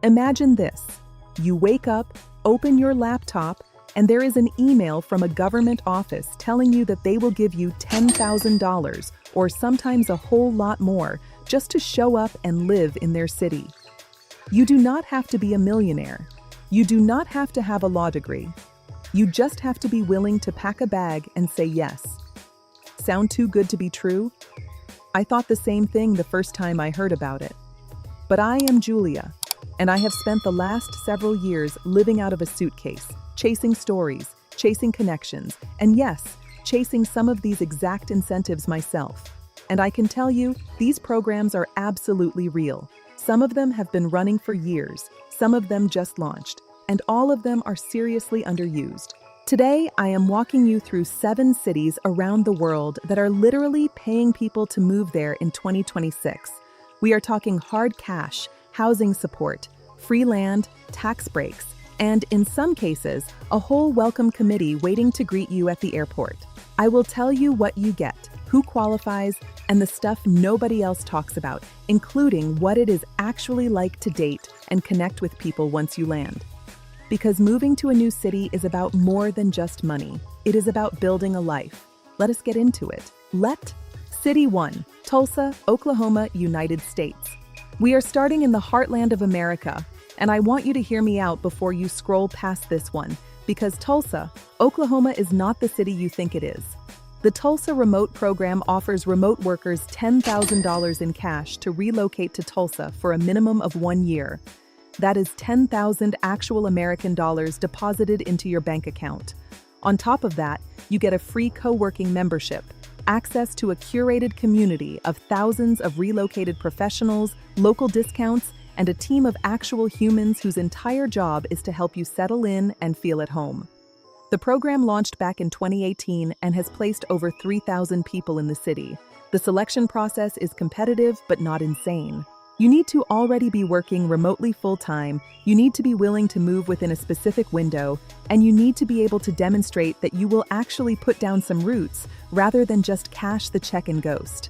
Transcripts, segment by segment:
Imagine this. You wake up, open your laptop, and there is an email from a government office telling you that they will give you $10,000 or sometimes a whole lot more just to show up and live in their city. You do not have to be a millionaire. You do not have to have a law degree. You just have to be willing to pack a bag and say yes. Sound too good to be true? I thought the same thing the first time I heard about it. But I am Julia, and I have spent the last several years living out of a suitcase, chasing stories, chasing connections, and yes, chasing some of these exact incentives myself. And I can tell you, these programs are absolutely real. Some of them have been running for years, some of them just launched, and all of them are seriously underused. Today, I am walking you through 7 cities around the world that are literally paying people to move there in 2026. We are talking hard cash, housing support, free land, tax breaks, and in some cases, a whole welcome committee waiting to greet you at the airport. I will tell you what you get, who qualifies, and the stuff nobody else talks about, including what it is actually like to date and connect with people once you land. Because moving to a new city is about more than just money. It is about building a life. Let us get into it. City 1, Tulsa, Oklahoma, United States. We are starting in the heartland of America, and I want you to hear me out before you scroll past this one, because Tulsa, Oklahoma is not the city you think it is. The Tulsa Remote Program offers remote workers $10,000 in cash to relocate to Tulsa for a minimum of 1 year. That is 10,000 actual American dollars deposited into your bank account. On top of that, you get a free co-working membership, access to a curated community of thousands of relocated professionals, local discounts, and a team of actual humans whose entire job is to help you settle in and feel at home. The program launched back in 2018 and has placed over 3,000 people in the city. The selection process is competitive but not insane. You need to already be working remotely full-time, you need to be willing to move within a specific window, and you need to be able to demonstrate that you will actually put down some roots rather than just cash the check and ghost.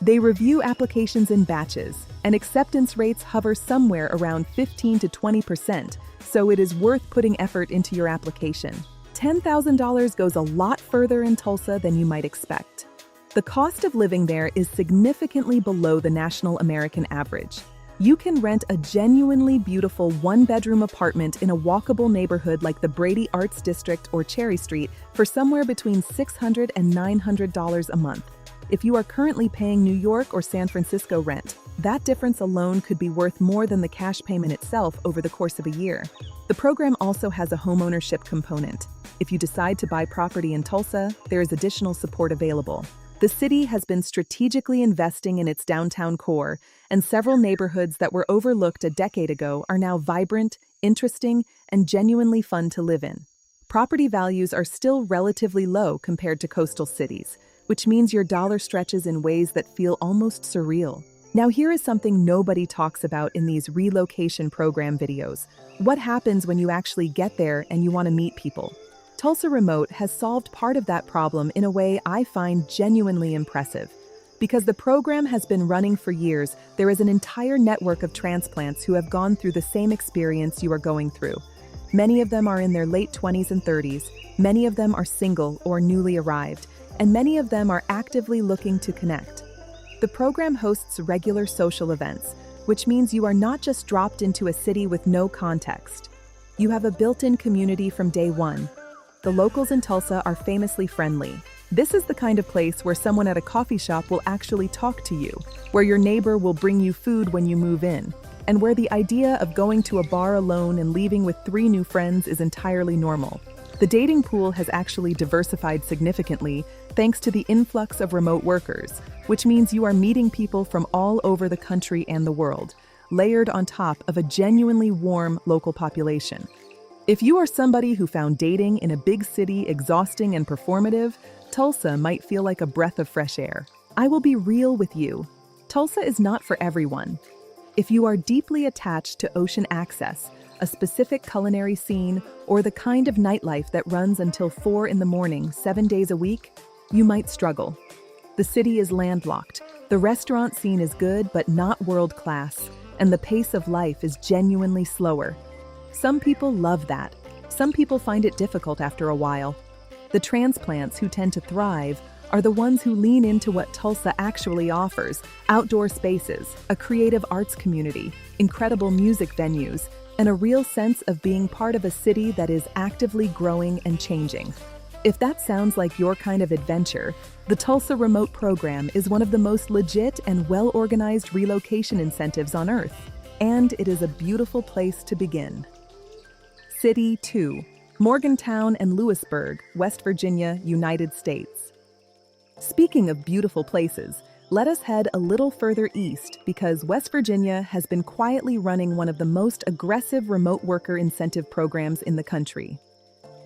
They review applications in batches, and acceptance rates hover somewhere around 15 to 20%, so it is worth putting effort into your application. $10,000 goes a lot further in Tulsa than you might expect. The cost of living there is significantly below the national American average. You can rent a genuinely beautiful 1-bedroom apartment in a walkable neighborhood like the Brady Arts District or Cherry Street for somewhere between $600 and $900 a month. If you are currently paying New York or San Francisco rent, that difference alone could be worth more than the cash payment itself over the course of a year. The program also has a homeownership component. If you decide to buy property in Tulsa, there is additional support available. The city has been strategically investing in its downtown core, and several neighborhoods that were overlooked a decade ago are now vibrant, interesting, and genuinely fun to live in. Property values are still relatively low compared to coastal cities, which means your dollar stretches in ways that feel almost surreal. Now here is something nobody talks about in these relocation program videos. What happens when you actually get there and you want to meet people? Tulsa Remote has solved part of that problem in a way I find genuinely impressive. Because the program has been running for years, there is an entire network of transplants who have gone through the same experience you are going through. Many of them are in their late 20s and 30s, many of them are single or newly arrived, and many of them are actively looking to connect. The program hosts regular social events, which means you are not just dropped into a city with no context. You have a built-in community from day one. The locals in Tulsa are famously friendly. This is the kind of place where someone at a coffee shop will actually talk to you, where your neighbor will bring you food when you move in, and where the idea of going to a bar alone and leaving with 3 new friends is entirely normal. The dating pool has actually diversified significantly thanks to the influx of remote workers, which means you are meeting people from all over the country and the world, layered on top of a genuinely warm local population. If you are somebody who found dating in a big city exhausting and performative, Tulsa might feel like a breath of fresh air. I will be real with you. Tulsa is not for everyone. If you are deeply attached to ocean access, a specific culinary scene, or the kind of nightlife that runs until 4 in the morning, 7 days a week, you might struggle. The city is landlocked. The restaurant scene is good but not world-class, and the pace of life is genuinely slower. Some people love that. Some people find it difficult after a while. The transplants who tend to thrive are the ones who lean into what Tulsa actually offers: outdoor spaces, a creative arts community, incredible music venues, and a real sense of being part of a city that is actively growing and changing. If that sounds like your kind of adventure, the Tulsa Remote Program is one of the most legit and well-organized relocation incentives on Earth, and it is a beautiful place to begin. City 2, Morgantown and Lewisburg, West Virginia, United States. Speaking of beautiful places, let us head a little further east because West Virginia has been quietly running one of the most aggressive remote worker incentive programs in the country.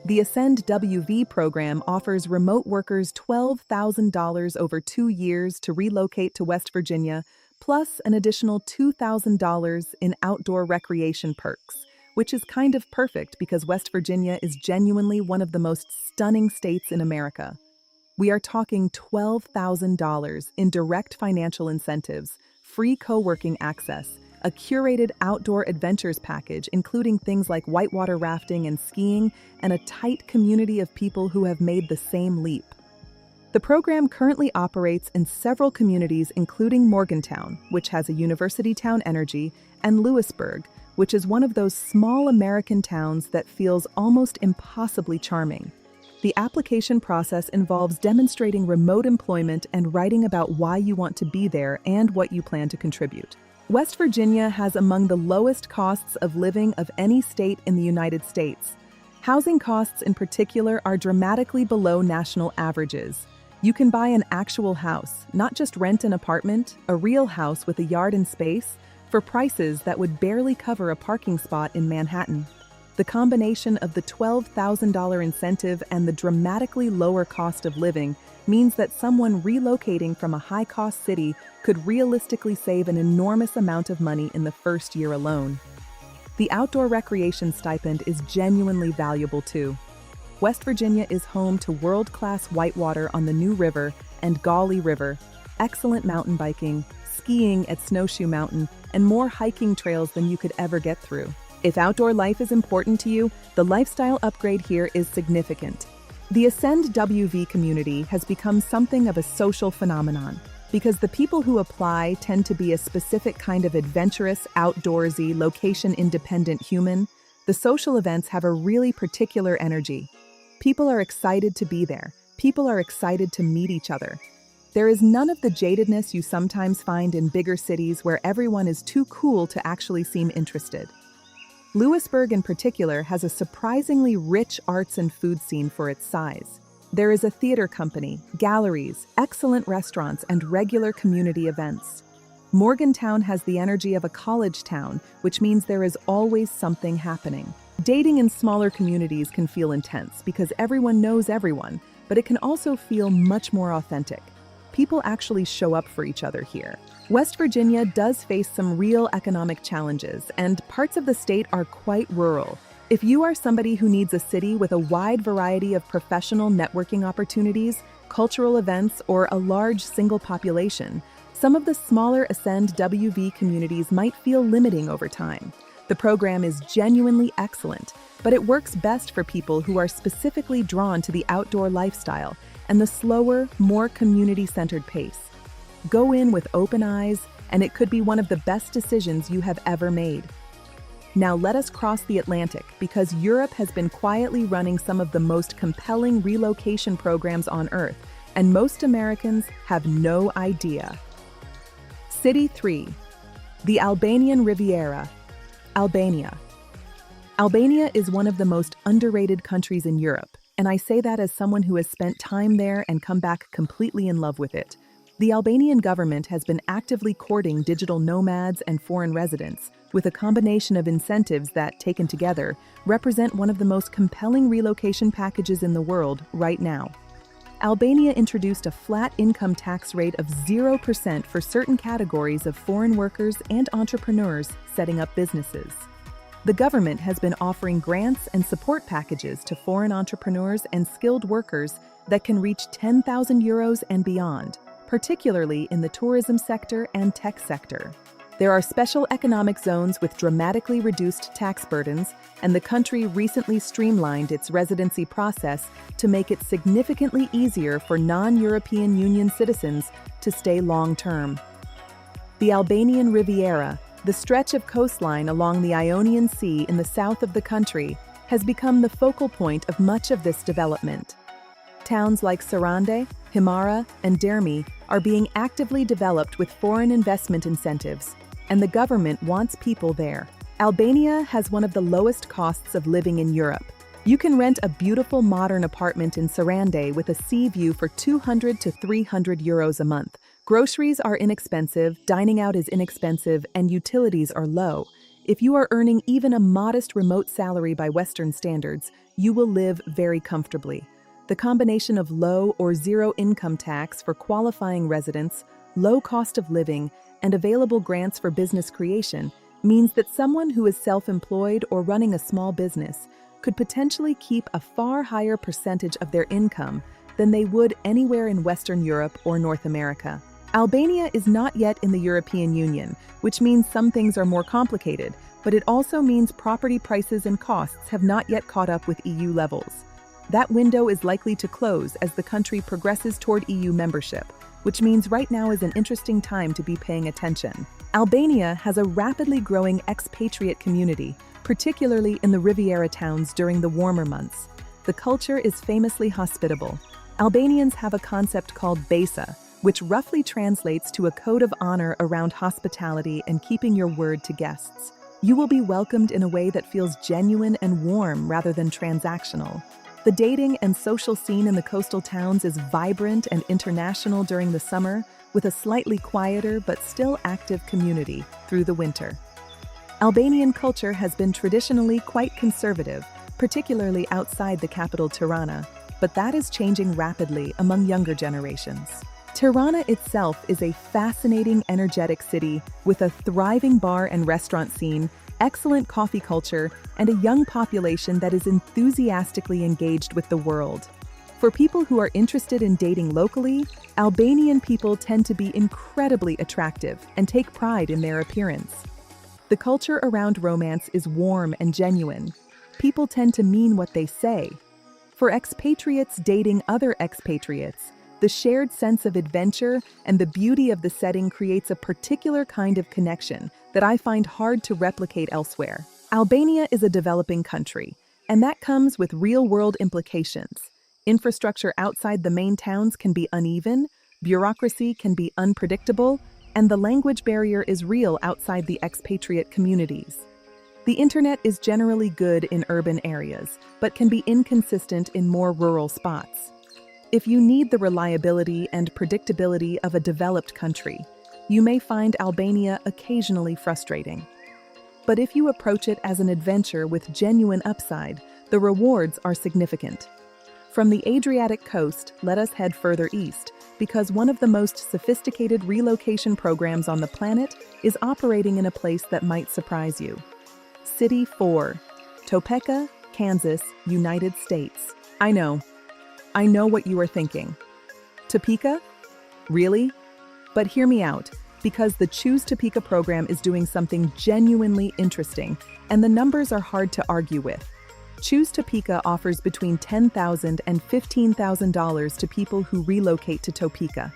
The Ascend WV program offers remote workers $12,000 over 2 years to relocate to West Virginia, plus an additional $2,000 in outdoor recreation perks, which is kind of perfect because West Virginia is genuinely one of the most stunning states in America. We are talking $12,000 in direct financial incentives, free co-working access, a curated outdoor adventures package including things like whitewater rafting and skiing, and a tight community of people who have made the same leap. The program currently operates in several communities including Morgantown, which has a university town energy, and Lewisburg, which is one of those small American towns that feels almost impossibly charming. The application process involves demonstrating remote employment and writing about why you want to be there and what you plan to contribute. West Virginia has among the lowest costs of living of any state in the United States. Housing costs in particular are dramatically below national averages. You can buy an actual house, not just rent an apartment, a real house with a yard and space, for prices that would barely cover a parking spot in Manhattan. The combination of the $12,000 incentive and the dramatically lower cost of living means that someone relocating from a high-cost city could realistically save an enormous amount of money in the first year alone. The outdoor recreation stipend is genuinely valuable too. West Virginia is home to world-class whitewater on the New River and Gauley River, excellent mountain biking, skiing at Snowshoe Mountain, and more hiking trails than you could ever get through. If outdoor life is important to you, the lifestyle upgrade here is significant. The Ascend WV community has become something of a social phenomenon because the people who apply tend to be a specific kind of adventurous, outdoorsy, location-independent human. The social events have a really particular energy. People are excited to be there. People are excited to meet each other. There is none of the jadedness you sometimes find in bigger cities where everyone is too cool to actually seem interested. Lewisburg in particular has a surprisingly rich arts and food scene for its size. There is a theater company, galleries, excellent restaurants, and regular community events. Morgantown has the energy of a college town, which means there is always something happening. Dating in smaller communities can feel intense because everyone knows everyone, but it can also feel much more authentic. People actually show up for each other here. West Virginia does face some real economic challenges, and parts of the state are quite rural. If you are somebody who needs a city with a wide variety of professional networking opportunities, cultural events, or a large single population, some of the smaller Ascend WV communities might feel limiting over time. The program is genuinely excellent, but it works best for people who are specifically drawn to the outdoor lifestyle and the slower, more community-centered pace. Go in with open eyes, and it could be one of the best decisions you have ever made. Now let us cross the Atlantic because Europe has been quietly running some of the most compelling relocation programs on Earth, and most Americans have no idea. City 3. The Albanian Riviera, Albania. Albania is one of the most underrated countries in Europe, and I say that as someone who has spent time there and come back completely in love with it. The Albanian government has been actively courting digital nomads and foreign residents, with a combination of incentives that, taken together, represent one of the most compelling relocation packages in the world right now. Albania introduced a flat income tax rate of 0% for certain categories of foreign workers and entrepreneurs setting up businesses. The government has been offering grants and support packages to foreign entrepreneurs and skilled workers that can reach 10,000 euros and beyond, particularly in the tourism sector and tech sector. There are special economic zones with dramatically reduced tax burdens, and the country recently streamlined its residency process to make it significantly easier for non-European Union citizens to stay long-term. The Albanian Riviera, the stretch of coastline along the Ionian Sea in the south of the country, has become the focal point of much of this development. Towns like Sarande, Himara, and Dermi are being actively developed with foreign investment incentives, and the government wants people there. Albania has one of the lowest costs of living in Europe. You can rent a beautiful modern apartment in Sarande with a sea view for 200 to 300 euros a month. Groceries are inexpensive, dining out is inexpensive, and utilities are low. If you are earning even a modest remote salary by Western standards, you will live very comfortably. The combination of low or zero income tax for qualifying residents, low cost of living, and available grants for business creation means that someone who is self-employed or running a small business could potentially keep a far higher percentage of their income than they would anywhere in Western Europe or North America. Albania is not yet in the European Union, which means some things are more complicated, but it also means property prices and costs have not yet caught up with EU levels. That window is likely to close as the country progresses toward EU membership, which means right now is an interesting time to be paying attention. Albania has a rapidly growing expatriate community, particularly in the Riviera towns during the warmer months. The culture is famously hospitable. Albanians have a concept called besa, which roughly translates to a code of honor around hospitality and keeping your word to guests. You will be welcomed in a way that feels genuine and warm rather than transactional. The dating and social scene in the coastal towns is vibrant and international during the summer, with a slightly quieter but still active community through the winter. Albanian culture has been traditionally quite conservative, particularly outside the capital Tirana, but that is changing rapidly among younger generations. Tirana itself is a fascinating, energetic city with a thriving bar and restaurant scene, excellent coffee culture, and a young population that is enthusiastically engaged with the world. For people who are interested in dating locally, Albanian people tend to be incredibly attractive and take pride in their appearance. The culture around romance is warm and genuine. People tend to mean what they say. For expatriates dating other expatriates, the shared sense of adventure and the beauty of the setting creates a particular kind of connection that I find hard to replicate elsewhere. Albania is a developing country, and that comes with real-world implications. Infrastructure outside the main towns can be uneven, bureaucracy can be unpredictable, and the language barrier is real outside the expatriate communities. The internet is generally good in urban areas, but can be inconsistent in more rural spots. If you need the reliability and predictability of a developed country, you may find Albania occasionally frustrating. But if you approach it as an adventure with genuine upside, the rewards are significant. From the Adriatic coast, let us head further east, because one of the most sophisticated relocation programs on the planet is operating in a place that might surprise you. City 4, Topeka, Kansas, United States. I know what you are thinking. Topeka? Really? But hear me out, because the Choose Topeka program is doing something genuinely interesting, and the numbers are hard to argue with. Choose Topeka offers between $10,000 and $15,000 to people who relocate to Topeka.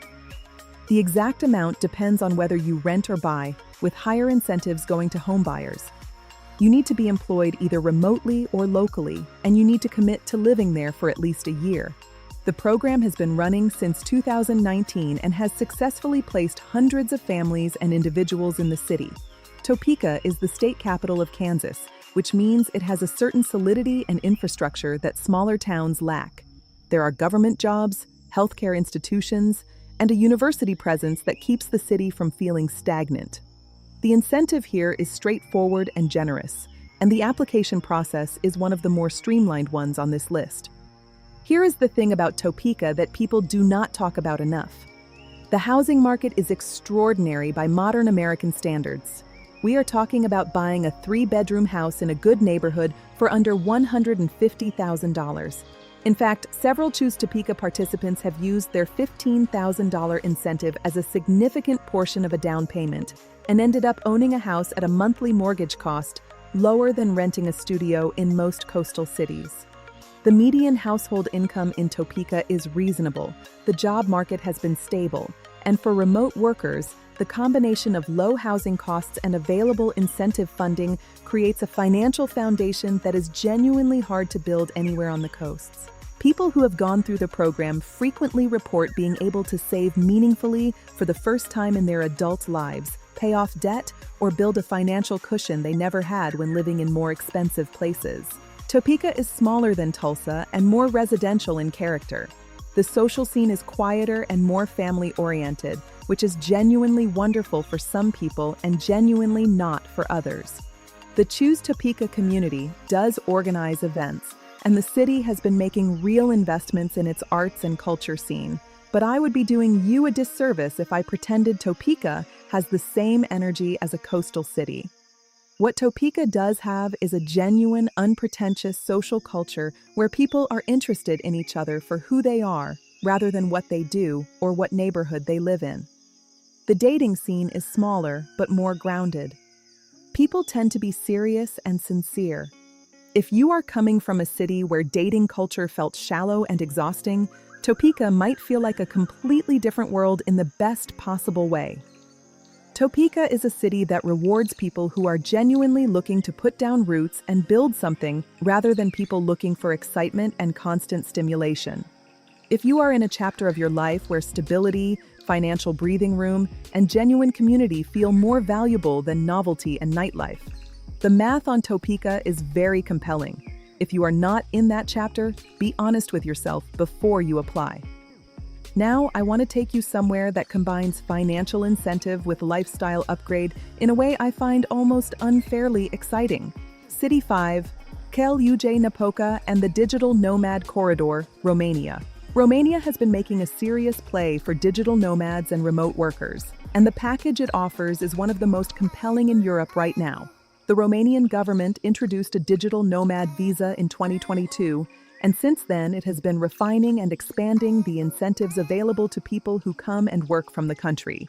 The exact amount depends on whether you rent or buy, with higher incentives going to homebuyers. You need to be employed either remotely or locally, and you need to commit to living there for at least a year. The program has been running since 2019 and has successfully placed hundreds of families and individuals in the city. Topeka is the state capital of Kansas, which means it has a certain solidity and infrastructure that smaller towns lack. There are government jobs, healthcare institutions, and a university presence that keeps the city from feeling stagnant. The incentive here is straightforward and generous, and the application process is one of the more streamlined ones on this list. Here is the thing about Topeka that people do not talk about enough. The housing market is extraordinary by modern American standards. We are talking about buying a 3-bedroom house in a good neighborhood for under $150,000. In fact, several Choose Topeka participants have used their $15,000 incentive as a significant portion of a down payment and ended up owning a house at a monthly mortgage cost lower than renting a studio in most coastal cities. The median household income in Topeka is reasonable, the job market has been stable, and for remote workers, the combination of low housing costs and available incentive funding creates a financial foundation that is genuinely hard to build anywhere on the coasts. People who have gone through the program frequently report being able to save meaningfully for the first time in their adult lives, pay off debt, or build a financial cushion they never had when living in more expensive places. Topeka is smaller than Tulsa and more residential in character. The social scene is quieter and more family-oriented, which is genuinely wonderful for some people and genuinely not for others. The Choose Topeka community does organize events, and the city has been making real investments in its arts and culture scene. But I would be doing you a disservice if I pretended Topeka has the same energy as a coastal city. What Topeka does have is a genuine, unpretentious social culture where people are interested in each other for who they are, rather than what they do or what neighborhood they live in. The dating scene is smaller, but more grounded. People tend to be serious and sincere. If you are coming from a city where dating culture felt shallow and exhausting, Topeka might feel like a completely different world in the best possible way. Topeka is a city that rewards people who are genuinely looking to put down roots and build something rather than people looking for excitement and constant stimulation. If you are in a chapter of your life where stability, financial breathing room, and genuine community feel more valuable than novelty and nightlife, the math on Topeka is very compelling. If you are not in that chapter, be honest with yourself before you apply. Now, I want to take you somewhere that combines financial incentive with lifestyle upgrade in a way I find almost unfairly exciting. City 5, Cluj-Napoca and the Digital Nomad Corridor, Romania. Romania has been making a serious play for digital nomads and remote workers, and the package it offers is one of the most compelling in Europe right now. The Romanian government introduced a digital nomad visa in 2022, and since then it has been refining and expanding the incentives available to people who come and work from the country.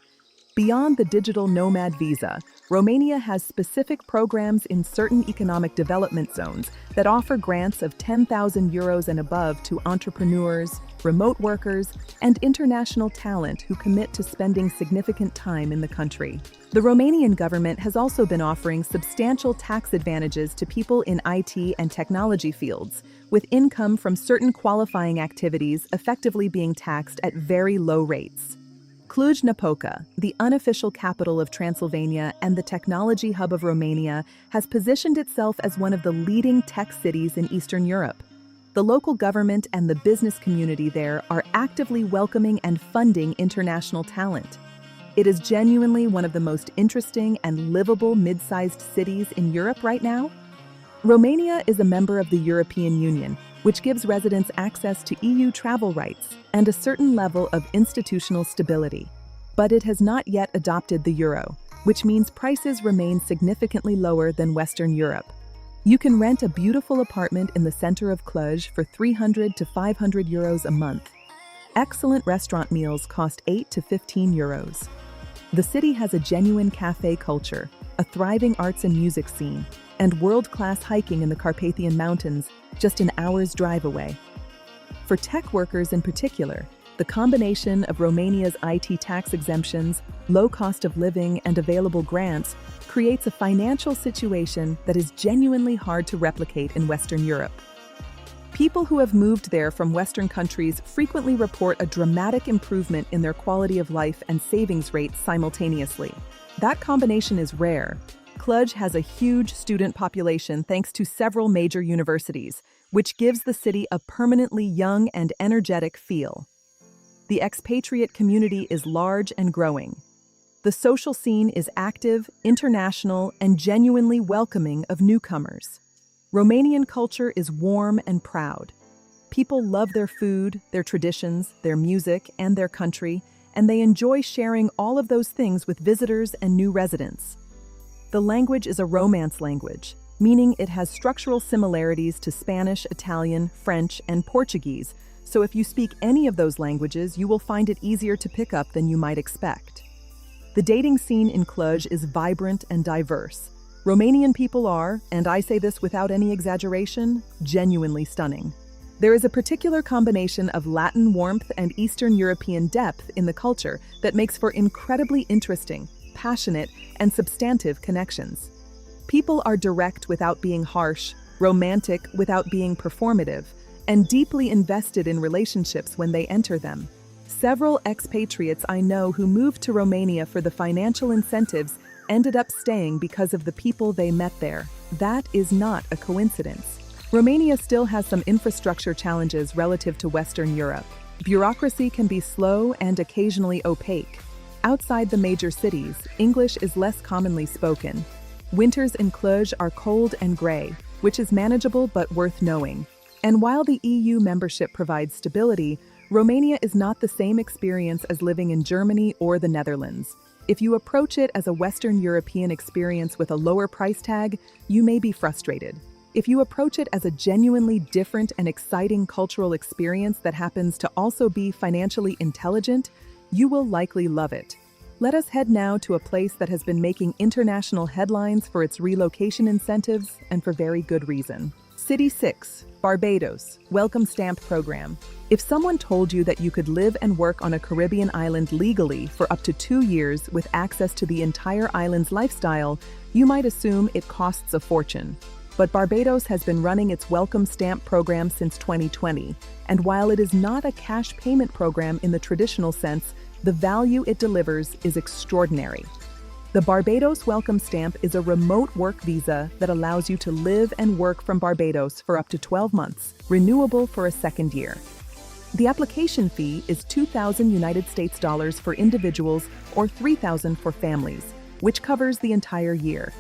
Beyond the digital nomad visa, Romania has specific programs in certain economic development zones that offer grants of €10,000 and above to entrepreneurs, remote workers, and international talent who commit to spending significant time in the country. The Romanian government has also been offering substantial tax advantages to people in IT and technology fields, with income from certain qualifying activities effectively being taxed at very low rates. Cluj-Napoca, the unofficial capital of Transylvania and the technology hub of Romania, has positioned itself as one of the leading tech cities in Eastern Europe. The local government and the business community there are actively welcoming and funding international talent. It is genuinely one of the most interesting and livable mid-sized cities in Europe right now. Romania is a member of the European Union, which gives residents access to EU travel rights and a certain level of institutional stability. But it has not yet adopted the euro, which means prices remain significantly lower than Western Europe. You can rent a beautiful apartment in the center of Cluj for €300 to €500 a month. Excellent restaurant meals cost €8 to €15. The city has a genuine cafe culture, a thriving arts and music scene, and world-class hiking in the Carpathian Mountains, just an hour's drive away. For tech workers in particular, the combination of Romania's IT tax exemptions, low cost of living, and available grants creates a financial situation that is genuinely hard to replicate in Western Europe. People who have moved there from Western countries frequently report a dramatic improvement in their quality of life and savings rates simultaneously. That combination is rare. Cluj has a huge student population thanks to several major universities, which gives the city a permanently young and energetic feel. The expatriate community is large and growing. The social scene is active, international, and genuinely welcoming of newcomers. Romanian culture is warm and proud. People love their food, their traditions, their music, and their country, and they enjoy sharing all of those things with visitors and new residents. The language is a Romance language, meaning it has structural similarities to Spanish, Italian, French, and Portuguese, so if you speak any of those languages, you will find it easier to pick up than you might expect. The dating scene in Cluj is vibrant and diverse. Romanian people are, and I say this without any exaggeration, genuinely stunning. There is a particular combination of Latin warmth and Eastern European depth in the culture that makes for incredibly interesting, passionate, and substantive connections. People are direct without being harsh, romantic without being performative, and deeply invested in relationships when they enter them. Several expatriates I know who moved to Romania for the financial incentives ended up staying because of the people they met there. That is not a coincidence. Romania still has some infrastructure challenges relative to Western Europe. Bureaucracy can be slow and occasionally opaque. Outside the major cities, English is less commonly spoken. Winters in Cluj are cold and gray, which is manageable but worth knowing. And while the EU membership provides stability, Romania is not the same experience as living in Germany or the Netherlands. If you approach it as a Western European experience with a lower price tag, you may be frustrated. If you approach it as a genuinely different and exciting cultural experience that happens to also be financially intelligent, you will likely love it. Let us head now to a place that has been making international headlines for its relocation incentives, and for very good reason. City 6, Barbados, Welcome Stamp Program. If someone told you that you could live and work on a Caribbean island legally for up to 2 years with access to the entire island's lifestyle, you might assume it costs a fortune. But Barbados has been running its Welcome Stamp program since 2020, and while it is not a cash payment program in the traditional sense, the value it delivers is extraordinary. The Barbados Welcome Stamp is a remote work visa that allows you to live and work from Barbados for up to 12 months, renewable for a second year. The application fee is $2,000 for individuals or $3,000 for families, which covers the entire year.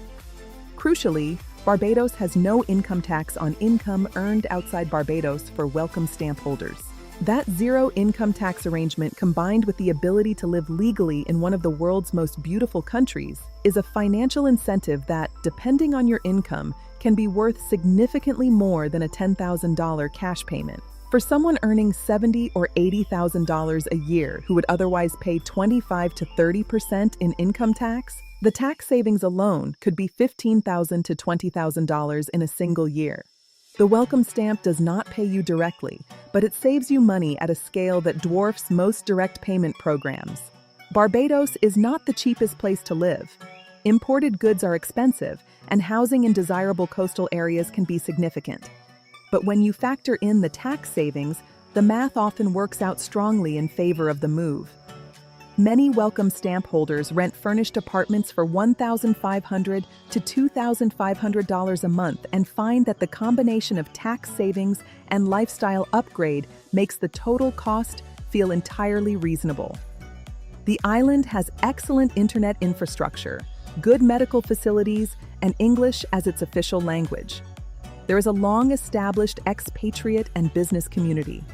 Crucially, Barbados has no income tax on income earned outside Barbados for Welcome Stamp holders. That zero income tax arrangement, combined with the ability to live legally in one of the world's most beautiful countries, is a financial incentive that, depending on your income, can be worth significantly more than a $10,000 cash payment. For someone earning $70,000 or $80,000 a year who would otherwise pay 25% to 30% in income tax, the tax savings alone could be $15,000 to $20,000 in a single year. The Welcome Stamp does not pay you directly, but it saves you money at a scale that dwarfs most direct payment programs. Barbados is not the cheapest place to live. Imported goods are expensive, and housing in desirable coastal areas can be significant. But when you factor in the tax savings, the math often works out strongly in favor of the move. Many Welcome Stamp holders rent furnished apartments for $1,500 to $2,500 a month and find that the combination of tax savings and lifestyle upgrade makes the total cost feel entirely reasonable. The island has excellent internet infrastructure, good medical facilities, and English as its official language. There is a long-established expatriate and business community.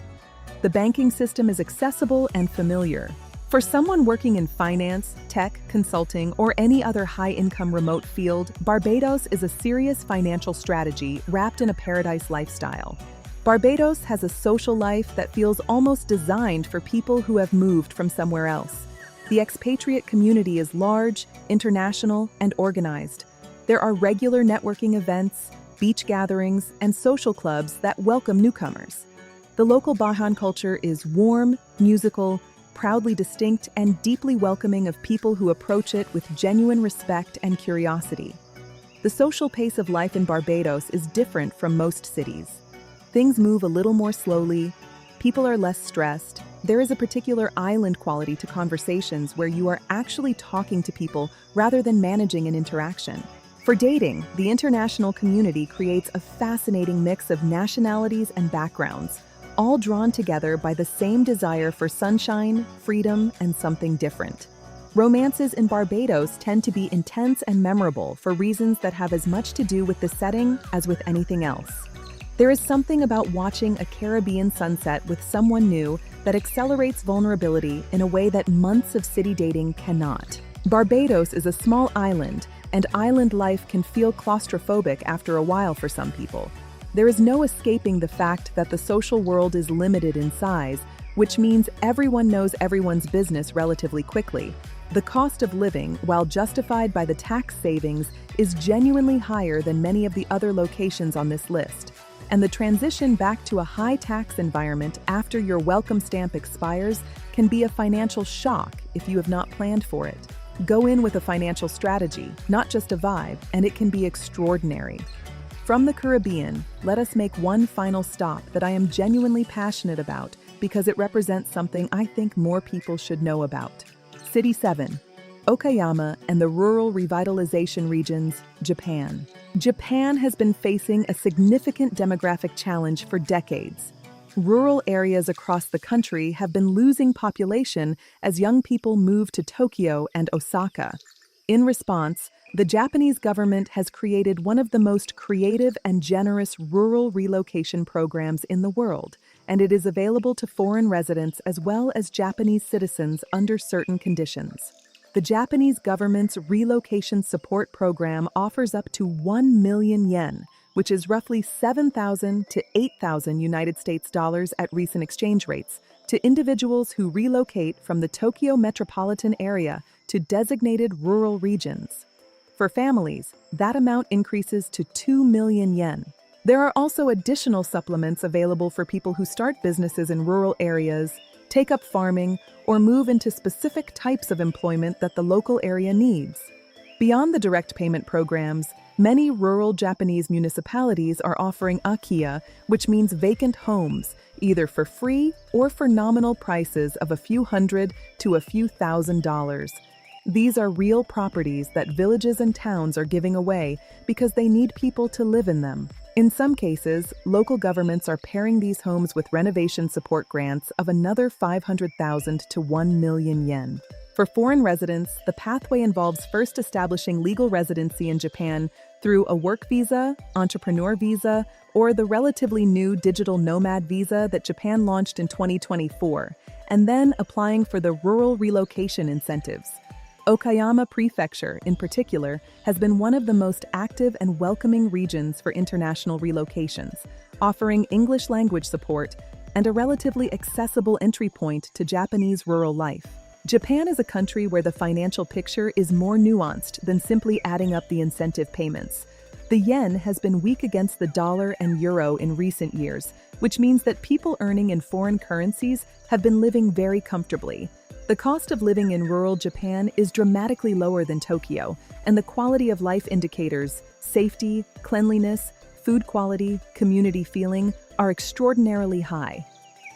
The banking system is accessible and familiar. For someone working in finance, tech, consulting, or any other high-income remote field, Barbados is a serious financial strategy wrapped in a paradise lifestyle. Barbados has a social life that feels almost designed for people who have moved from somewhere else. The expatriate community is large, international, and organized. There are regular networking events, beach gatherings, and social clubs that welcome newcomers. The local Bajan culture is warm, musical, proudly distinct, and deeply welcoming of people who approach it with genuine respect and curiosity. The social pace of life in Barbados is different from most cities. Things move a little more slowly, people are less stressed. There is a particular island quality to conversations where you are actually talking to people rather than managing an interaction. For dating, the international community creates a fascinating mix of nationalities and backgrounds, all drawn together by the same desire for sunshine, freedom, and something different. Romances in Barbados tend to be intense and memorable for reasons that have as much to do with the setting as with anything else. There is something about watching a Caribbean sunset with someone new that accelerates vulnerability in a way that months of city dating cannot. Barbados is a small island, and island life can feel claustrophobic after a while for some people. There is no escaping the fact that the social world is limited in size, which means everyone knows everyone's business relatively quickly. The cost of living, while justified by the tax savings, is genuinely higher than many of the other locations on this list. And the transition back to a high-tax environment after your welcome stamp expires can be a financial shock if you have not planned for it. Go in with a financial strategy, not just a vibe, and it can be extraordinary. From the Caribbean, let us make one final stop that I am genuinely passionate about because it represents something I think more people should know about. City 7, Okayama and the rural revitalization regions, Japan. Japan has been facing a significant demographic challenge for decades. Rural areas across the country have been losing population as young people move to Tokyo and Osaka. In response, the Japanese government has created one of the most creative and generous rural relocation programs in the world, and it is available to foreign residents as well as Japanese citizens under certain conditions. The Japanese government's relocation support program offers up to 1 million yen, which is roughly 7,000 to 8,000 United States dollars at recent exchange rates, to individuals who relocate from the Tokyo metropolitan area to designated rural regions. For families, that amount increases to 2 million yen. There are also additional supplements available for people who start businesses in rural areas, take up farming, or move into specific types of employment that the local area needs. Beyond the direct payment programs, many rural Japanese municipalities are offering akiya, which means vacant homes, either for free or for nominal prices of a few hundred to a few $1,000s. These are real properties that villages and towns are giving away because they need people to live in them. In some cases, local governments are pairing these homes with renovation support grants of another 500,000 to 1 million yen. For foreign residents, the pathway involves first establishing legal residency in Japan through a work visa, entrepreneur visa, or the relatively new digital nomad visa that Japan launched in 2024, and then applying for the rural relocation incentives. Okayama Prefecture, in particular, has been one of the most active and welcoming regions for international relocations, offering English language support and a relatively accessible entry point to Japanese rural life. Japan is a country where the financial picture is more nuanced than simply adding up the incentive payments. The yen has been weak against the dollar and euro in recent years, which means that people earning in foreign currencies have been living very comfortably. The cost of living in rural Japan is dramatically lower than Tokyo, and the quality of life indicators, safety, cleanliness, food quality, community feeling, are extraordinarily high.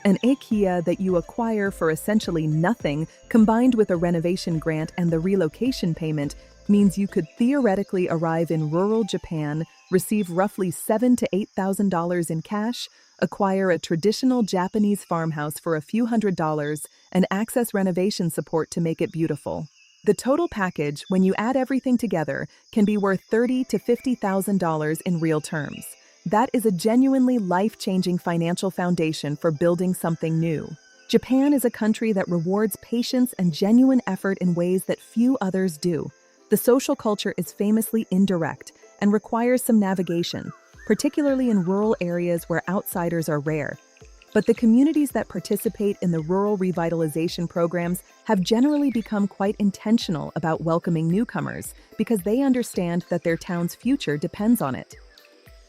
An akiya that you acquire for essentially nothing, combined with a renovation grant and the relocation payment, means you could theoretically arrive in rural Japan, receive roughly $7,000 to $8,000 in cash, acquire a traditional Japanese farmhouse for a few $100s, and access renovation support to make it beautiful. The total package, when you add everything together, can be worth $30,000 to $50,000 in real terms. That is a genuinely life-changing financial foundation for building something new. Japan is a country that rewards patience and genuine effort in ways that few others do. The social culture is famously indirect and requires some navigation, particularly in rural areas where outsiders are rare. But the communities that participate in the rural revitalization programs have generally become quite intentional about welcoming newcomers because they understand that their town's future depends on it.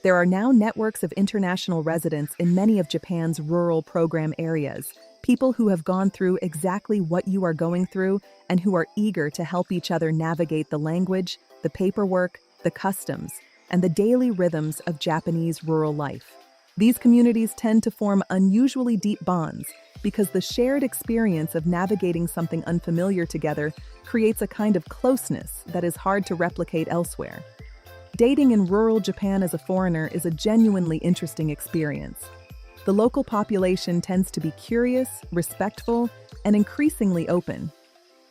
There are now networks of international residents in many of Japan's rural program areas, people who have gone through exactly what you are going through and who are eager to help each other navigate the language, the paperwork, the customs, and the daily rhythms of Japanese rural life. These communities tend to form unusually deep bonds because the shared experience of navigating something unfamiliar together creates a kind of closeness that is hard to replicate elsewhere. Dating in rural Japan as a foreigner is a genuinely interesting experience. The local population tends to be curious, respectful, and increasingly open.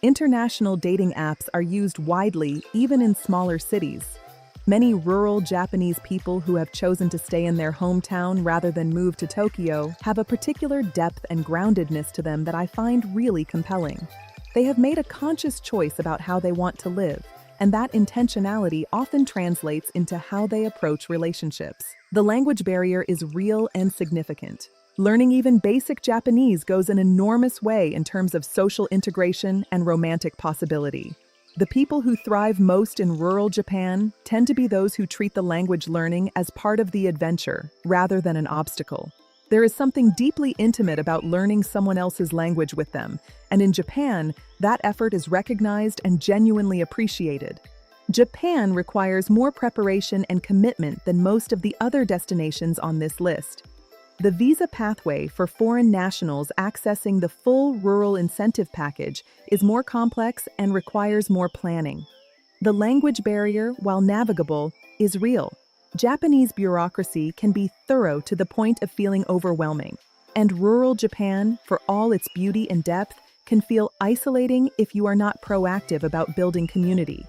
International dating apps are used widely, even in smaller cities. Many rural Japanese people who have chosen to stay in their hometown rather than move to Tokyo have a particular depth and groundedness to them that I find really compelling. They have made a conscious choice about how they want to live, and that intentionality often translates into how they approach relationships. The language barrier is real and significant. Learning even basic Japanese goes an enormous way in terms of social integration and romantic possibility. The people who thrive most in rural Japan tend to be those who treat the language learning as part of the adventure rather than an obstacle. There is something deeply intimate about learning someone else's language with them, and in Japan, that effort is recognized and genuinely appreciated. Japan requires more preparation and commitment than most of the other destinations on this list. The visa pathway for foreign nationals accessing the full rural incentive package is more complex and requires more planning. The language barrier, while navigable, is real. Japanese bureaucracy can be thorough to the point of feeling overwhelming, and rural Japan, for all its beauty and depth, can feel isolating if you are not proactive about building community.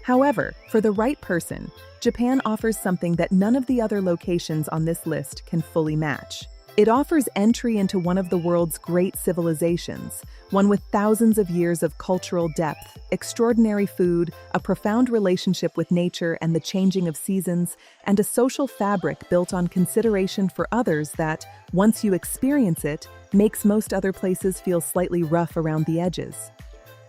However, for the right person, Japan offers something that none of the other locations on this list can fully match. It offers entry into one of the world's great civilizations, one with thousands of years of cultural depth, extraordinary food, a profound relationship with nature and the changing of seasons, and a social fabric built on consideration for others that, once you experience it, makes most other places feel slightly rough around the edges.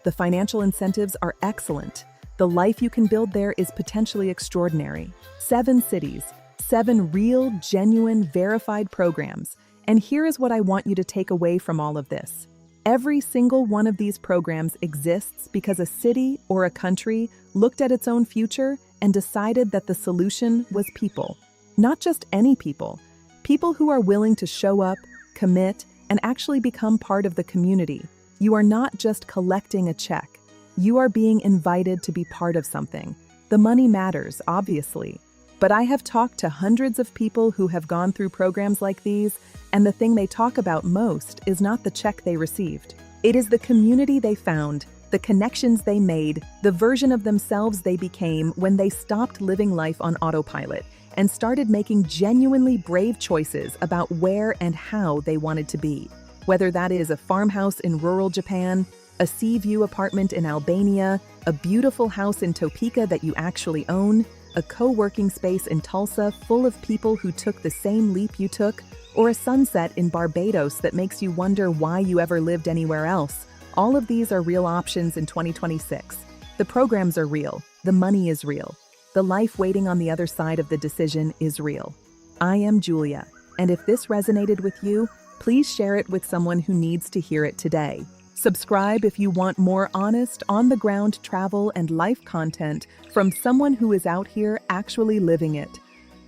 The financial incentives are excellent. The life you can build there is potentially extraordinary. 7 cities, 7 real, genuine, verified programs. And here is what I want you to take away from all of this. Every single one of these programs exists because a city or a country looked at its own future and decided that the solution was people. Not just any people. People who are willing to show up, commit, and actually become part of the community. You are not just collecting a check. You are being invited to be part of something. The money matters, obviously. But I have talked to hundreds of people who have gone through programs like these, and the thing they talk about most is not the check they received. It is the community they found, the connections they made, the version of themselves they became when they stopped living life on autopilot and started making genuinely brave choices about where and how they wanted to be. Whether that is a farmhouse in rural Japan, a sea view apartment in Albania, a beautiful house in Topeka that you actually own, a co-working space in Tulsa full of people who took the same leap you took, or a sunset in Barbados that makes you wonder why you ever lived anywhere else. All of these are real options in 2026. The programs are real. The money is real. The life waiting on the other side of the decision is real. I am Julia, and if this resonated with you, please share it with someone who needs to hear it today. Subscribe if you want more honest, on-the-ground travel and life content from someone who is out here actually living it.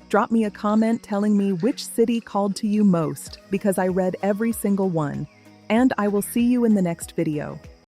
Drop me a comment telling me which city called to you most, because I read every single one. And I will see you in the next video.